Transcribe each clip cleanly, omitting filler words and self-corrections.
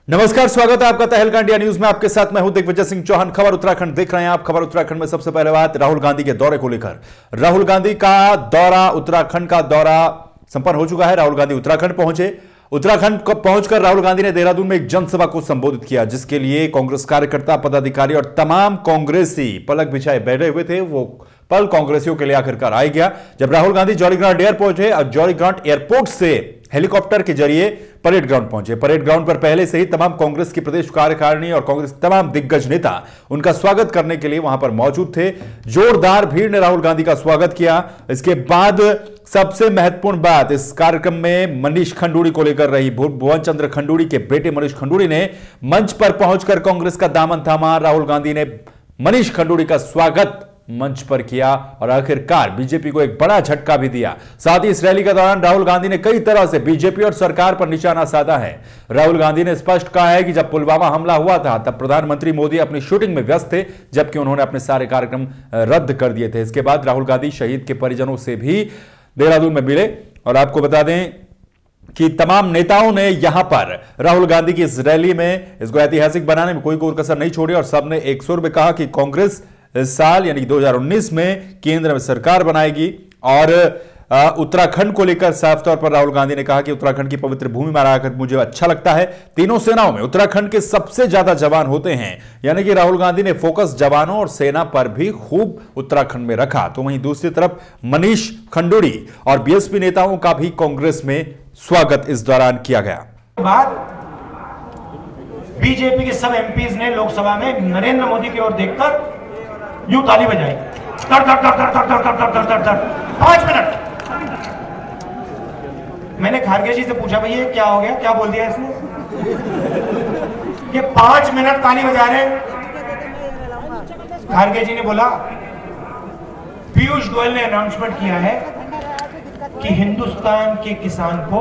नमस्कार, स्वागत है आपका तहलका इंडिया न्यूज में। आपके साथ मैं हूं दिग्विजय सिंह चौहान। खबर उत्तराखंड देख रहे हैं आप। खबर उत्तराखंड में सबसे पहले बात राहुल गांधी के दौरे को लेकर। राहुल गांधी का दौरा, उत्तराखंड का दौरा संपन्न हो चुका है। राहुल गांधी उत्तराखंड पहुंचे। उत्तराखंड पहुंचकर राहुल गांधी ने देहरादून में एक जनसभा को संबोधित किया, जिसके लिए कांग्रेस कार्यकर्ता, पदाधिकारी और तमाम कांग्रेसी पलक बिछाए बैठे हुए थे। वो पल कांग्रेसियों के लिए आखिरकार आ गया जब राहुल गांधी जौलीग्रांट एयरपोर्ट पहुंचे और जौलीग्रांट एयरपोर्ट से हेलीकॉप्टर के जरिए परेड ग्राउंड पहुंचे। परेड ग्राउंड पर पहले से ही तमाम कांग्रेस की प्रदेश कार्यकारिणी और कांग्रेस के तमाम दिग्गज नेता उनका स्वागत करने के लिए वहां पर मौजूद थे। जोरदार भीड़ ने राहुल गांधी का स्वागत किया। इसके बाद सबसे महत्वपूर्ण बात इस कार्यक्रम में मनीष खंडूड़ी को लेकर रही। भुवन चंद्र खंडूड़ी के बेटे मनीष खंडूड़ी ने मंच पर पहुंचकर कांग्रेस का दामन थामा। राहुल गांधी ने मनीष खंडूड़ी का स्वागत मंच पर किया और आखिरकार बीजेपी को एक बड़ा झटका भी दिया। साथ ही इस रैली के दौरान राहुल गांधी ने कई तरह से बीजेपी और सरकार पर निशाना साधा है। राहुल गांधी ने स्पष्ट कहा है कि जब पुलवामा हमला हुआ था तब प्रधानमंत्री मोदी अपनी शूटिंग में व्यस्त थे, जबकि उन्होंने अपने सारे कार्यक्रम रद्द कर दिए थे। इसके बाद राहुल गांधी शहीद के परिजनों से भी देहरादून में मिले और आपको बता दें कि तमाम नेताओं ने यहां पर राहुल गांधी की इस रैली में इसको ऐतिहासिक बनाने में कोई कसर नहीं छोड़ी और सबने एक सुर में कहा कि कांग्रेस इस साल यानी 2019 में केंद्र में सरकार बनाएगी। और उत्तराखंड को लेकर साफ तौर पर राहुल गांधी ने कहा कि उत्तराखंड की पवित्र भूमि में आकर मुझे अच्छा लगता है। तीनों सेनाओं में उत्तराखंड के सबसे ज्यादा जवान होते हैं, यानी कि राहुल गांधी ने फोकस जवानों और सेना पर भी खूब उत्तराखंड में रखा। तो वहीं दूसरी तरफ मनीष खंडूड़ी और बीएसपी नेताओं का भी कांग्रेस में स्वागत इस दौरान किया गया। बीजेपी के सब एमपीज ने लोकसभा में नरेंद्र मोदी की ओर देखकर यूं ताली बजाई, तर तर तर तर तर तर तर तर तर 5 मिनट। मैंने खारगे जी से पूछा, भैया क्या हो गया, क्या बोल दिया इसने? ये 5 मिनट ताली बजा रहे हैं। खारगे जी ने बोला, पीयूष गोयल ने अनाउंसमेंट किया है कि हिंदुस्तान के किसान को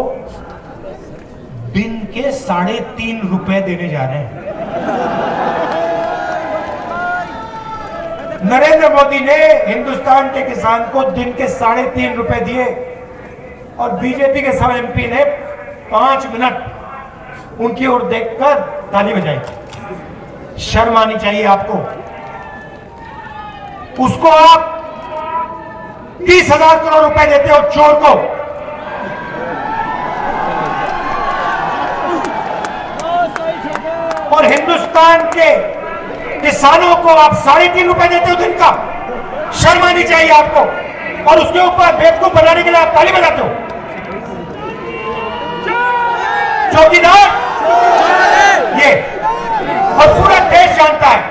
दिन के 3.5 रुपए देने जा रहे हैं। नरेंद्र मोदी ने हिंदुस्तान के किसान को दिन के 3.5 रुपए दिए और बीजेपी के सब एमपी ने 5 मिनट उनकी ओर देखकर ताली बजाई। शर्म आनी चाहिए आपको। उसको आप 30,000 करोड़ रुपए देते हो चोर को। और हिंदुस्तान के किसानों को आप 3.5 रुपए देते हो दिन का। शर्म आनी चाहिए आपको। और उसके ऊपर बेवकूफ बनाने के लिए आप ताली बजाते हो। चौकीदार ये, और पूरा देश जानता है।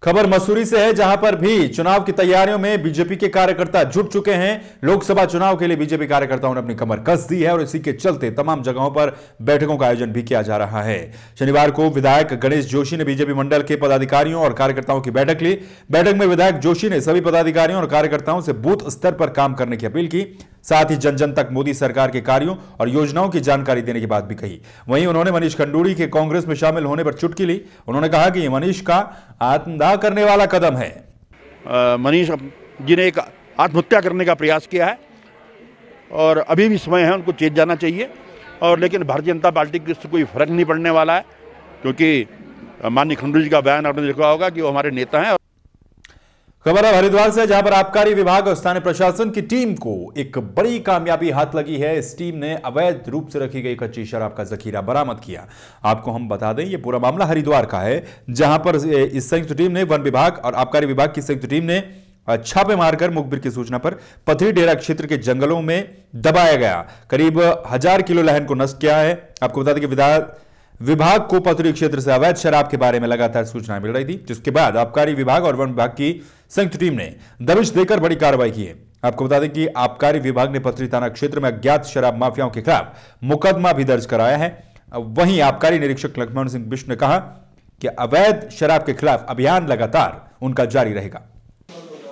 खबर मसूरी से है, जहां पर भी चुनाव की तैयारियों में बीजेपी के कार्यकर्ता जुट चुके हैं। लोकसभा चुनाव के लिए बीजेपी कार्यकर्ताओं ने अपनी कमर कस दी है और इसी के चलते तमाम जगहों पर बैठकों का आयोजन भी किया जा रहा है। शनिवार को विधायक गणेश जोशी ने बीजेपी मंडल के पदाधिकारियों और कार्यकर्ताओं की बैठक ली। बैठक में विधायक जोशी ने सभी पदाधिकारियों और कार्यकर्ताओं से बूथ स्तर पर काम करने की अपील की। साथ ही जन जन तक मोदी सरकार के कार्यों और योजनाओं की जानकारी देने की बात भी कही। वहीं उन्होंने मनीष खंडूड़ी के कांग्रेस में शामिल होने पर चुटकी ली। उन्होंने कहा कि यह मनीष का आत्मदाह करने वाला कदम है। मनीष जी ने एक आत्महत्या करने का प्रयास किया है और अभी भी समय है, उनको चेत जाना चाहिए। और लेकिन भारतीय जनता पार्टी की इससे कोई फर्क नहीं पड़ने वाला है, क्योंकि माननीय खंडूड़ी जी का बयान आपने देखा होगा कि वो हमारे नेता हैं। खबर है हरिद्वार से, जहां पर आबकारी विभाग और स्थानीय प्रशासन की टीम को एक बड़ी कामयाबी हाथ लगी है। इस टीम ने अवैध रूप से रखी गई कच्ची शराब का जखीरा बरामद किया। आपको हम बता दें, यह पूरा मामला हरिद्वार का है, जहां पर इस संयुक्त टीम ने वन विभाग और आबकारी विभाग की संयुक्त टीम ने छापे मारकर मुखबिर की सूचना पर पथरी डेरा क्षेत्र के जंगलों में दबाया गया करीब 1000 किलो लहन को नष्ट किया है। आपको बता दें कि विभाग को पथरी क्षेत्र से अवैध शराब के बारे में लगातार सूचनाएं मिल रही थी, जिसके बाद आबकारी विभाग और वन विभाग की संयुक्त टीम ने दबिश देकर बड़ी कार्रवाई की है। आपको बता दें कि आबकारी विभाग ने पथरी थाना क्षेत्र में अज्ञात शराब माफियाओं के खिलाफ मुकदमा भी दर्ज कराया है। वहीं आबकारी निरीक्षक लक्ष्मण सिंह बिष्ट ने कहा कि अवैध शराब के खिलाफ अभियान लगातार उनका जारी रहेगा।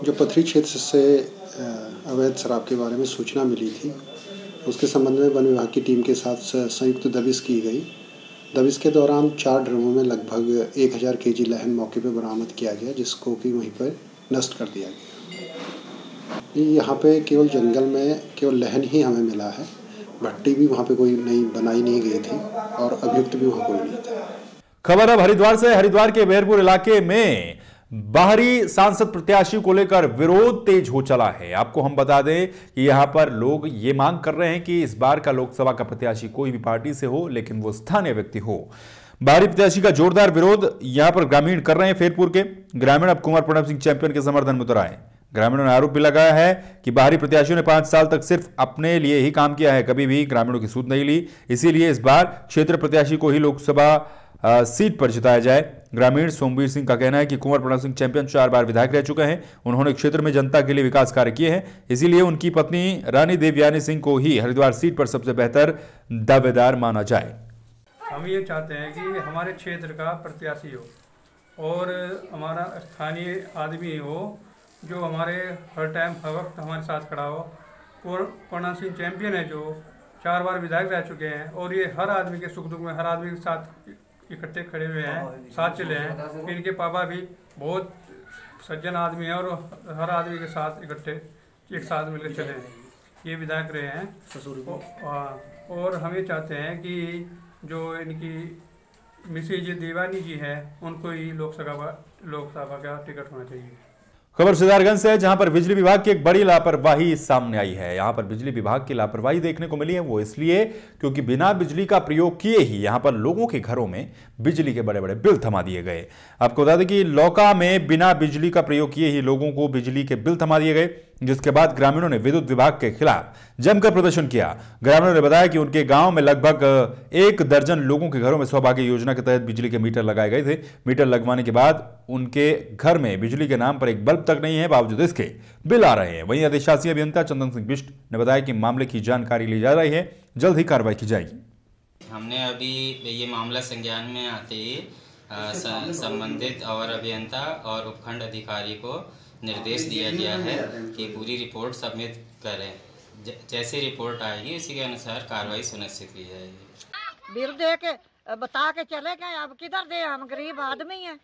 जो पथरी क्षेत्र से अवैध शराब के बारे में सूचना मिली थी, उसके संबंध में वन विभाग की टीम के साथ संयुक्त दबिश की गई। दबिश के दौरान 4 ड्रमों में लगभग 1000 केजी लहन मौके पर बरामद किया गया, जिसको कि वहीं पर नष्ट कर दिया गया। यहाँ पे केवल जंगल में केवल लहन ही हमें मिला है। भट्टी भी वहाँ पे कोई नई बनाई नहीं गई थी और अभियुक्त भी वहाँ कोई नहीं था। खबर अब हरिद्वार से। हरिद्वार के बेहरपुर इलाके में बाहरी सांसद प्रत्याशी को लेकर विरोध तेज हो चला है। आपको हम बता दें कि यहां पर लोग ये मांग कर रहे हैं कि इस बार का लोकसभा का प्रत्याशी कोई भी पार्टी से हो, लेकिन वो स्थानीय व्यक्ति हो। बाहरी प्रत्याशी का जोरदार विरोध यहां पर ग्रामीण कर रहे हैं। फैदपुर के ग्रामीण अब कुंवर प्रणब सिंह चैंपियन के समर्थन में उतर आए। ग्रामीणों ने आरोप भी लगाया है कि बाहरी प्रत्याशियों ने 5 साल तक सिर्फ अपने लिए ही काम किया है, कभी भी ग्रामीणों की सूद नहीं ली। इसीलिए इस बार क्षेत्र प्रत्याशी को ही लोकसभा सीट पर जिताया जाए। ग्रामीण सोमवीर सिंह का कहना है कि कुंवर प्रणब सिंह चैंपियन 4 बार विधायक रह चुके हैं। उन्होंने क्षेत्र में जनता के लिए विकास कार्य किए हैं, इसीलिए उनकी पत्नी रानी देवयानी सिंह को ही हरिद्वार सीट पर सबसे बेहतर दावेदार माना जाए। हम ये चाहते हैं कि हमारे क्षेत्र का प्रत्याशी हो और हमारा स्थानीय आदमी हो जो हमारे हर टाइम हर वक्त हमारे साथ खड़ा हो। प्रणब सिंह चैंपियन है जो 4 बार विधायक रह चुके हैं और ये हर आदमी के सुख दुख में हर आदमी के साथ इकट्ठे खड़े हुए हैं, साथ चले हैं। इनके पापा भी बहुत सज्जन आदमी हैं और हर आदमी के साथ इकट्ठे एक साथ मिलकर चले हैं। ये विधायक रहे हैं ससुर। और हम ये चाहते हैं कि जो इनकी मिसेज देवानी जी है उनको ही लोकसभा का टिकट होना चाहिए। खबर सिद्धार्थगंज से है, जहां पर बिजली विभाग की एक बड़ी लापरवाही सामने आई है। यहां पर बिजली विभाग की लापरवाही देखने को मिली है, वो इसलिए क्योंकि बिना बिजली का प्रयोग किए ही यहां पर लोगों के घरों में बिजली के बड़े बड़े बिल थमा दिए गए। आपको बता दें कि लौका में बिना बिजली का प्रयोग किए ही लोगों को बिजली के बिल थमा दिए गए, जिसके बाद ग्रामीणों ने विद्युत विभाग के खिलाफ जमकर प्रदर्शन किया। ग्रामीणों ने बताया कि उनके गांव में लगभग 1 दर्जन लोगों के घरों में सौभाग्य योजना के तहत बिजली के मीटर लगाए गए थे। मीटर लगवाने के बाद उनके घर में बिजली के नाम पर एक बल्ब तक नहीं है, बावजूद इसके बिल आ रहे हैं। वहीं अधिशासी अभियंता चंदन सिंह बिष्ट ने बताया कि मामले की जानकारी ली जा रही है, जल्द ही कार्रवाई की जाएगी। हमने अभी ये मामला संज्ञान में आते ही संबंधित और अभियंता और उपखंड अधिकारी को निर्देश दिया गया है कि पूरी रिपोर्ट सबमिट करें। जैसे रिपोर्ट आएगी उसी के अनुसार कार्रवाई सुनिश्चित की जाएगी। बिल दे के बता के चले गए, अब किधर दे, हम गरीब आदमी हैं।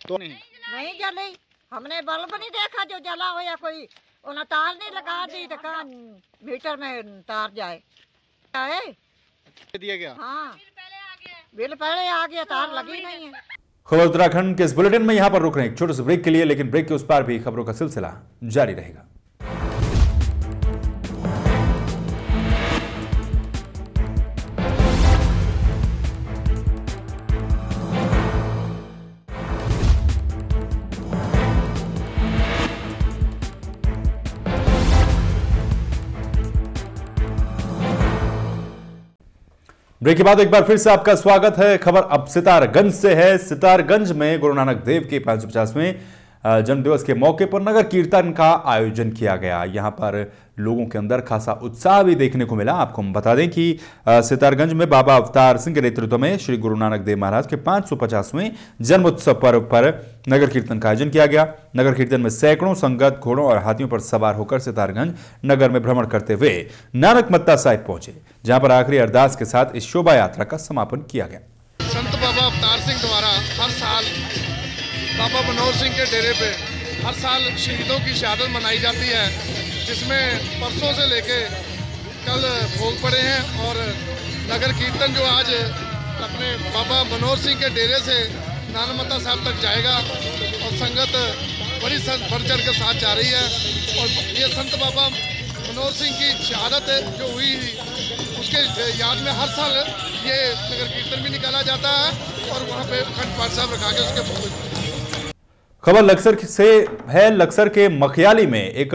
तो नहीं जली, हमने बल्ब नहीं देखा जो जला हो या कोई उन्हें तार नहीं लगा दी तो कहाँ मीटर में तार जाए दिया गया। हाँ बिल पहले आ गया, तार लगी नहीं है। खबर उत्तराखंड के इस बुलेटिन में यहां पर रुक रहे हैं एक छोटे से ब्रेक के लिए, लेकिन ब्रेक के उस पार भी खबरों का सिलसिला जारी रहेगा। ब्रेक के बाद एक बार फिर से आपका स्वागत है। खबर अब सितारगंज से है। सितारगंज में गुरु नानक देव के 550वें जन्मदिवस के मौके पर नगर कीर्तन का आयोजन किया गया। यहां पर लोगों के अंदर खासा उत्साह भी देखने को मिला। आपको हम बता दें कि सितारगंज में बाबा अवतार सिंह के नेतृत्व में श्री गुरु नानक देव महाराज के 550वें जन्मोत्सव पर्व पर नगर कीर्तन का आयोजन किया गया। नगर कीर्तन में सैकड़ों संगत घोड़ों और हाथियों पर सवार होकर सितारगंज नगर में भ्रमण करते हुए नानक मत्ता साहिब पहुंचे, जहां पर आखिरी अरदास के साथ इस शोभा यात्रा का समापन किया गया। संत बाबा अवतार सिंह द्वारा हर साल बाबा मनोहर सिंह के डेरे पे हर साल शहीदों की शहादत मनाई जाती है, जिसमें परसों से लेके कल भोग पड़े हैं। और नगर कीर्तन जो आज अपने बाबा मनोहर सिंह के डेरे से नानमत्ता साहब तक जाएगा और संगत बड़ी बढ़ चढ़ के साथ जा रही है। और ये संत बाबा मनोहर सिंह की शहादत जो हुई उसके याद में हर साल ये नगर कीर्तन भी निकाला जाता है और वहाँ पे अखंड पाठ साहब रखा के उसके भोग। खबर लक्सर से है। लक्सर के मखियाली में एक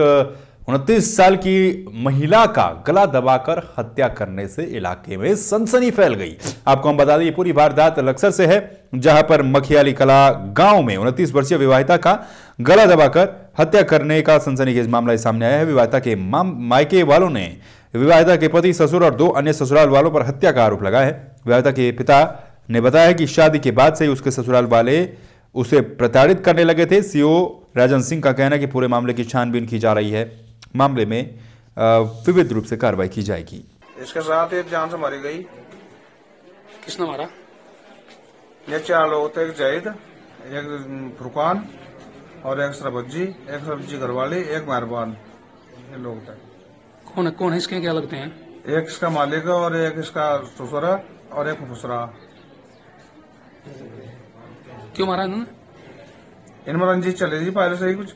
29 साल की महिला का गला दबाकर हत्या करने से इलाके में सनसनी फैल गई। आपको हम बता दें ये पूरी वारदात लक्सर से है, जहां पर मखियाली कला गांव में 29 वर्षीय विवाहिता का गला दबाकर हत्या करने का सनसनीखेज मामला सामने आया है। विवाहिता के मायके वालों ने विवाहिता के पति, ससुर और 2 अन्य ससुराल वालों पर हत्या का आरोप लगाया है। विवाहिता के पिता ने बताया कि शादी के बाद से ही उसके ससुराल वाले उसे प्रताड़ित करने लगे थे। सीओ राजन सिंह का कहना है कि पूरे मामले की छानबीन की जा रही है। मामले में विविध रूप से कार्रवाई की जाएगी। इसके साथ एक जान से मारी गई। किसने मारा? ये 4 लोग थे, एक जाहिद, एक फुरकान और एक सरबज्जी घरवाली, एक मेहरबान, ये लोग थे। कौन है इसके क्या लगते हैं? एक इसका मालिक और एक इसका ससुरा और एक फुफुसरा। क्यों मारा इन्होंने? इनमें रंजिश चले जी पहले से ही कुछ।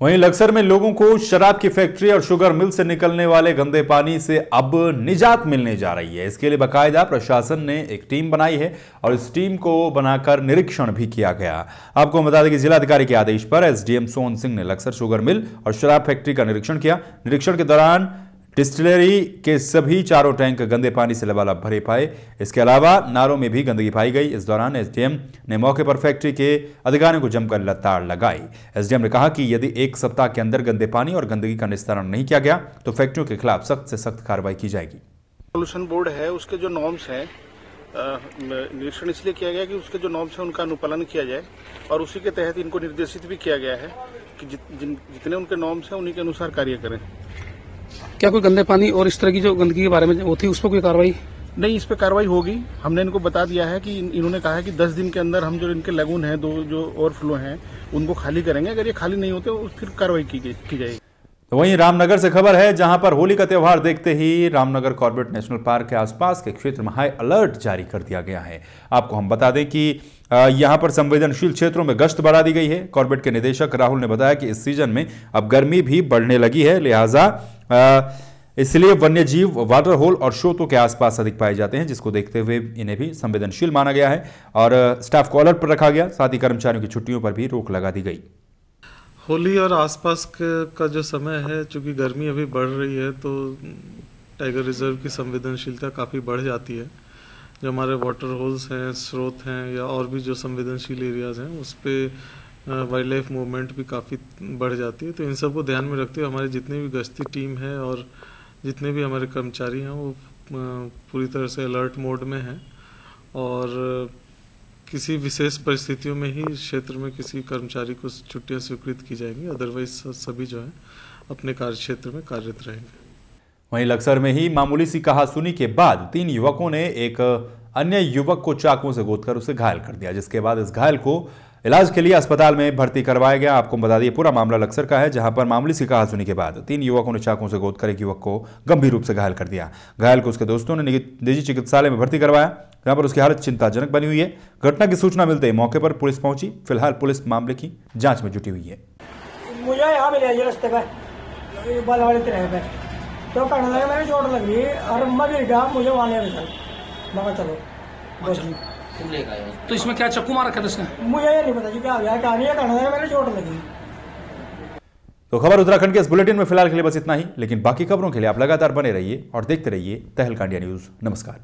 वहीं लक्सर में लोगों को शराब की फैक्ट्री और शुगर मिल से निकलने वाले गंदे पानी से अब निजात मिलने जा रही है। इसके लिए बाकायदा प्रशासन ने एक टीम बनाई है और इस टीम को बनाकर निरीक्षण भी किया गया। आपको बता दें कि जिलाधिकारी के आदेश पर एसडीएम सोहन सिंह ने लक्सर शुगर मिल और शराब फैक्ट्री का निरीक्षण किया। निरीक्षण के दौरान डिस्टिलरी के सभी चारों टैंक गंदे पानी से लबालब भरे पाए। इसके अलावा नारों में भी गंदगी पाई गई। इस दौरान एसडीएम ने मौके पर फैक्ट्री के अधिकारियों को जमकर लताड़ लगाई। एसडीएम ने कहा कि यदि एक सप्ताह के अंदर गंदे पानी और गंदगी का निस्तारण नहीं किया गया तो फैक्ट्रियों के खिलाफ सख्त से सख्त कार्रवाई की जाएगी। पोल्यूशन बोर्ड है, उसके जो नॉर्म्स हैं, निरीक्षण इसलिए किया गया कि उसके जो नॉर्म्स हैं उनका अनुपालन किया जाए और उसी के तहत इनको निर्देशित भी किया गया है कि जितने उनके नॉर्म्स हैं उन्हीं के अनुसार कार्य करें। क्या कोई गंदे पानी और इस तरह की जो गंदगी के बारे में वो थी उस पर कोई कार्रवाई नहीं? इस पे कार्रवाई होगी। हमने इनको बता दिया है कि इन्होंने कहा है कि 10 दिन के अंदर हम जो इनके लगून हैं, 2 जो ओवरफ्लो हैं, उनको खाली करेंगे। अगर ये खाली नहीं होते तो फिर कार्रवाई की जाएगी। तो वहीं रामनगर से खबर है, जहां पर होली का त्यौहार देखते ही रामनगर कॉर्बेट नेशनल पार्क के आसपास के क्षेत्र में हाई अलर्ट जारी कर दिया गया है। आपको हम बता दें कि यहां पर संवेदनशील क्षेत्रों में गश्त बढ़ा दी गई है। कॉर्बेट के निदेशक राहुल ने बताया कि इस सीजन में अब गर्मी भी बढ़ने लगी है, लिहाजा इसलिए वन्यजीव वाटर होल और स्रोतों के आसपास अधिक पाए जाते हैं, जिसको देखते हुए इन्हें भी संवेदनशील माना गया है और स्टाफ को अलर्ट पर रखा गया। साथ ही कर्मचारियों की छुट्टियों पर भी रोक लगा दी गई। होली और आसपास का जो समय है, चूंकि गर्मी अभी बढ़ रही है तो टाइगर रिजर्व की संवेदनशीलता काफ़ी बढ़ जाती है। जो हमारे वाटर होल्स हैं, स्रोत हैं या और भी जो संवेदनशील एरियाज़ हैं उस पर वाइल्ड लाइफ मूवमेंट भी काफ़ी बढ़ जाती है। तो इन सब को ध्यान में रखते हुए हमारी जितनी भी गश्ती टीम है और जितने भी हमारे कर्मचारी हैं वो पूरी तरह से अलर्ट मोड में हैं और किसी विशेष परिस्थितियों में ही क्षेत्र में किसी कर्मचारी को छुट्टियां स्वीकृत की जाएंगी, अदरवाइज सभी जो है अपने कार्य क्षेत्र में कार्यरत रहेंगे। वहीं लक्सर में ही मामूली सी कहासुनी के बाद 3 युवकों ने एक अन्य युवक को चाकू से गोदकर उसे घायल कर दिया, जिसके बाद इस घायल को इलाज के लिए अस्पताल में भर्ती करवाया गया। आपको बता दिए पूरा मामला लक्सर का है, जहां पर मामूली सी कहासुनी के बाद 3 युवकों ने चाकू से गोदकर एक युवक को गंभीर रूप से घायल कर दिया। घायल को उसके दोस्तों ने निजी चिकित्सालय में भर्ती करवाया, जहां पर उसकी हालत चिंताजनक बनी हुई है। घटना की सूचना मिलते ही मौके पर पुलिस पहुंची। फिलहाल पुलिस मामले की जांच में जुटी हुई है। मुझे यहाँ मिले रास्ते पर बालवाड़ी पे तो कहने लगे मेरी चोट लगी और मैं गिर गया, मुझे वहाँ ले गया। चलो तुम ले गए तो इसमें क्या चाकू मारा क्या इसने? मुझे ये नहीं पता जी क्या हुआ, क्या नहीं है, कहने लगे मेरी चोट लगी। तो खबर उत्तराखंड के इस बुलेटिन में फिलहाल के लिए बस इतना ही, लेकिन बाकी खबरों के लिए आप लगातार बने रहिए और देखते रहिए तहलका इंडिया न्यूज। नमस्कार।